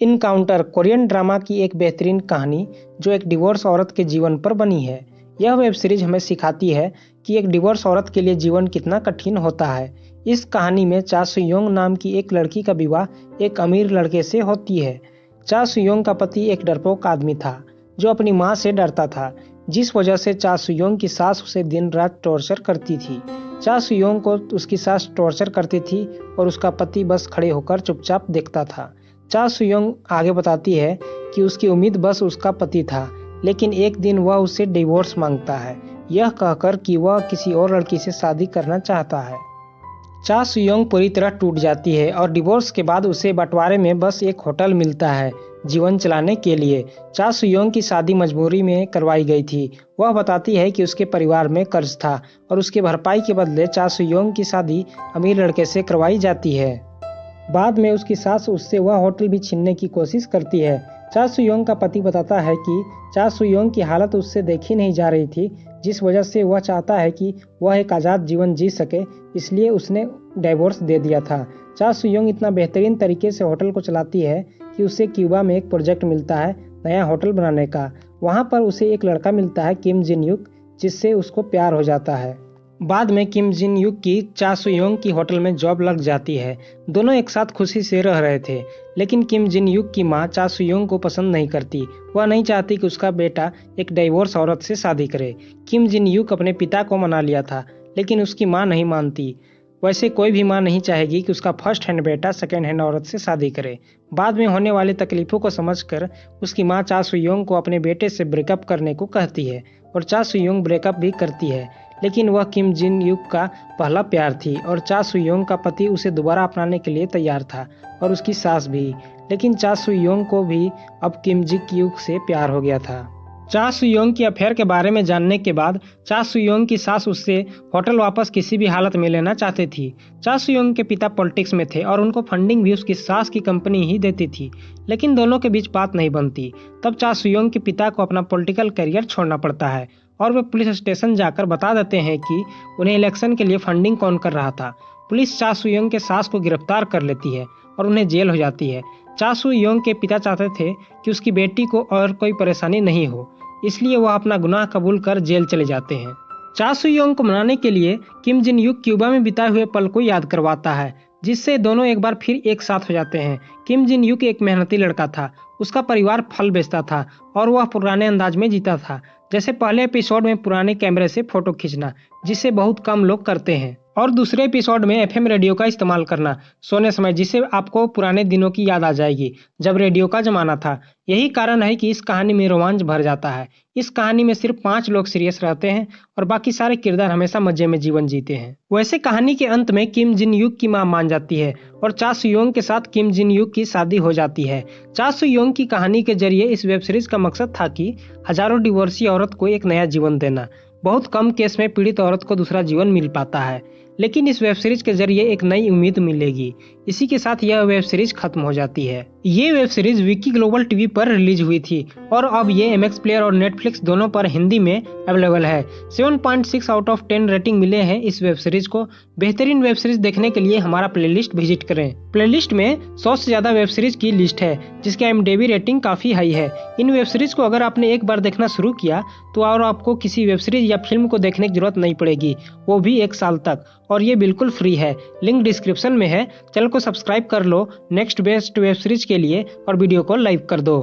Encounter Korean drama की एक बेहतरीन कहानी जो एक डिवोर्स औरत के जीवन पर बनी है। यह वेब सीरीज हमें सिखाती है कि एक डिवोर्स औरत के लिए जीवन कितना कठिन होता है। इस कहानी में चा सुयोंग नाम की एक लड़की का विवाह एक अमीर लड़के से होती है। चा सुयोंग का पति एक डरपोक आदमी था जो अपनी मां से डरता था, जिस वजह से चा सुयोंग की सास उसे दिन रात टॉर्चर करती थी। चा सुयोंग को उसकी सास टॉर्चर करती थी और उसका पति बस खड़े होकर चुपचाप देखता था। चा सुयोंग आगे बताती है कि उसकी उम्मीद बस उसका पति था, लेकिन एक दिन वह उससे डिवोर्स मांगता है, यह कहकर कि वह किसी और लड़की से शादी करना चाहता है। चा सुयोंग पूरी तरह टूट जाती है और डिवोर्स के बाद उसे बंटवारे में बस एक होटल मिलता है जीवन चलाने के लिए। चा सुयोंग की शादी मजबूरी में करवाई गई थी। वह बताती है कि उसके परिवार में कर्ज था और उसके भरपाई के बदले चा सुयोंग की शादी अमीर लड़के से करवाई जाती है। बाद में उसकी सास उससे वह होटल भी छीनने की कोशिश करती है। चा सुयोंग का पति बताता है कि चा सुयोंग की हालत उससे देखी नहीं जा रही थी, जिस वजह से वह चाहता है कि वह एक आज़ाद जीवन जी सके, इसलिए उसने डिवोर्स दे दिया था। चा सुयोंग इतना बेहतरीन तरीके से होटल को चलाती है कि उसे क्यूबा में एक प्रोजेक्ट मिलता है नया होटल बनाने का। वहाँ पर उसे एक लड़का मिलता है किम जिन युक, जिससे उसको प्यार हो जाता है। बाद में किम जिन युक की चा सुयोंग की होटल में जॉब लग जाती है। दोनों एक साथ खुशी से रह रहे थे, लेकिन किम जिन युक की मां चा सुयोंग को पसंद नहीं करती। वह नहीं चाहती कि उसका बेटा एक डिवोर्स औरत से शादी करे। किम जिन युक अपने पिता को मना लिया था, लेकिन उसकी मां नहीं मानती। वैसे कोई भी मां नहीं चाहेगी कि उसका फर्स्ट हैंड बेटा सेकेंड हैंड औरत से शादी करे। बाद में होने वाली तकलीफों को समझकर उसकी मां चा सुयोंग को अपने बेटे से ब्रेकअप करने को कहती है और चा सुयोंग ब्रेकअप भी करती है। लेकिन वह किम जिन युक का पहला प्यार थी और चा सुयोंग का पति उसे दोबारा अपनाने के लिए तैयार था और उसकी सास भी। लेकिन चा सुयोंग को भी अब किम जिन युक से प्यार हो गया था। चा सुयोंग की अफेयर के बारे में जानने के बाद चा सुयोंग की सास उससे होटल वापस किसी भी हालत में लेना चाहती थी। चा सुयोंग के पिता पॉलिटिक्स में थे और उनको फंडिंग भी उसकी सास की कंपनी ही देती थी, लेकिन दोनों के बीच बात नहीं बनती। तब चा सुयोंग के पिता को अपना पॉलिटिकल करियर छोड़ना पड़ता है और वे पुलिस स्टेशन जाकर बता देते हैं कि उन्हें इलेक्शन के लिए फंडिंग कौन कर रहा था। पुलिस चा सुयोंग के सास को गिरफ्तार कर लेती है और उन्हें जेल हो जाती है। चा सुयोंग के पिता चाहते थे कि उसकी बेटी को और कोई परेशानी नहीं हो, इसलिए वह अपना गुनाह कबूल कर जेल चले जाते हैं। चा सुयोंग को मनाने के लिए किम जिन युक क्यूबा में बिताए हुए पल को याद करवाता है, जिससे दोनों एक बार फिर एक साथ हो जाते हैं। किम जिन युक एक मेहनती लड़का था, उसका परिवार फल बेचता था और वह पुराने अंदाज में जीता था, जैसे पहले एपिसोड में पुराने कैमरे से फोटो खींचना, जिसे बहुत कम लोग करते हैं, और दूसरे एपिसोड में एफएम रेडियो का इस्तेमाल करना सोने समय, जिससे आपको पुराने दिनों की याद आ जाएगी जब रेडियो का जमाना था। यही कारण है कि इस कहानी में रोमांच भर जाता है। इस कहानी में सिर्फ 5 लोग सीरियस रहते हैं और बाकी सारे किरदार हमेशा मजे में जीवन जीते हैं। वैसे कहानी के अंत में किम जिन युक की मां मान जाती है और चा सुयोंग के साथ किम जिन युक की शादी हो जाती है। चा सुयोंग की कहानी के जरिए इस वेब सीरीज का मकसद था कि हजारों डिवोर्सी औरत को एक नया जीवन देना। बहुत कम केस में पीड़ित औरत को दूसरा जीवन मिल पाता है, लेकिन इस वेब सीरीज के जरिए एक नई उम्मीद मिलेगी। इसी के साथ यह वेब सीरीज खत्म हो जाती है। ये web series Vicky global TV पर रिलीज हुई थी और अब ये एमएक्स प्लेयर और नेटफ्लिक्स दोनों पर हिंदी में अवेलेबल है। 7.6 आउट ऑफ 10 रेटिंग मिले हैं इस वेब सीरीज को। बेहतरीन वेब सीरीज देखने के लिए हमारा प्लेलिस्ट विजिट करें। प्लेलिस्ट में 100 से ज्यादा वेब सीरीज की लिस्ट है, जिसकी IMDb रेटिंग काफी हाई है। इन वेब सीरीज को अगर आपने एक बार देखना शुरू किया तो और आपको किसी वेब सीरीज या फिल्म को देखने की जरूरत नहीं पड़ेगी, वो भी 1 साल तक, और ये बिल्कुल फ्री है। लिंक डिस्क्रिप्शन में है। चैनल को सब्सक्राइब कर लो नेक्स्ट बेस्ट वेब सीरीज के लिए और वीडियो को लाइक कर दो।